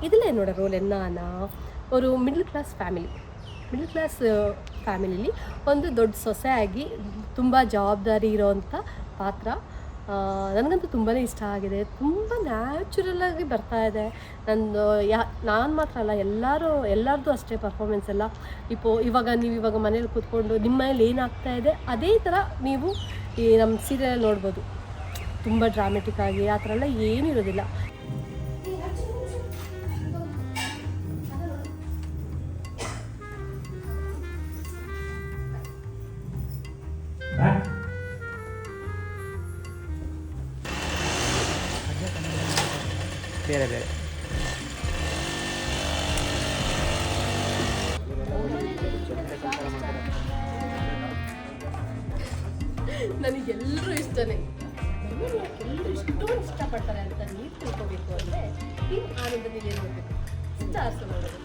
இதில் என்னோடய ரோல் என்னன்னா, ஒரு ಮಿಡ್ಲ್ ಕ್ಲಾಸ್ ಫ್ಯಾಮಿಲಿಲಿ ಒಂದು ದೊಡ್ಡ ಸೊಸೆ ಆಗಿ ತುಂಬ ಜವಾಬ್ದಾರಿ ಇರೋವಂಥ ಪಾತ್ರ. ನನಗಂತೂ ತುಂಬಾ ಇಷ್ಟ ಆಗಿದೆ. ತುಂಬ ನ್ಯಾಚುರಲಾಗಿ ಬರ್ತಾ ಇದೆ. ನಂದು ನಾನು ಮಾತ್ರ ಅಲ್ಲ, ಎಲ್ಲರದ್ದು ಅಷ್ಟೇ ಪರ್ಫಾರ್ಮೆನ್ಸ್ ಎಲ್ಲ. ಇವಾಗ ನೀವು ಮನೇಲಿ ಕೂತ್ಕೊಂಡು ನಿಮ್ಮ ಮನೇಲಿ ಏನಾಗ್ತಾ ಇದೆ ಅದೇ ಥರ ನೀವು ಈ ನಮ್ಮ ಸೀರಿಯಲ್ ನೋಡ್ಬೋದು. ತುಂಬ ಡ್ರಾಮೆಟಿಕ್ ಆಗಿ ಆ ಥರ ಎಲ್ಲ ಏನೂ ಇರೋದಿಲ್ಲ. ಬೇರೆ ಬೇರೆ ನನಗೆಲ್ಲರೂ ಇಷ್ಟನೇ. ಎಲ್ಲರೂ ಇಷ್ಟೊಂದು ಇಷ್ಟಪಡ್ತಾರೆ ಅಂತ ನೀವು ತಿಳ್ಕೊಬೇಕು ಅಂದರೆ ನೀವು ಆನಂದ ನಿಲಯ ನೋಡಬೇಕು. ಸ್ಟಾರ್ಸ್ ನೋಡೋದು.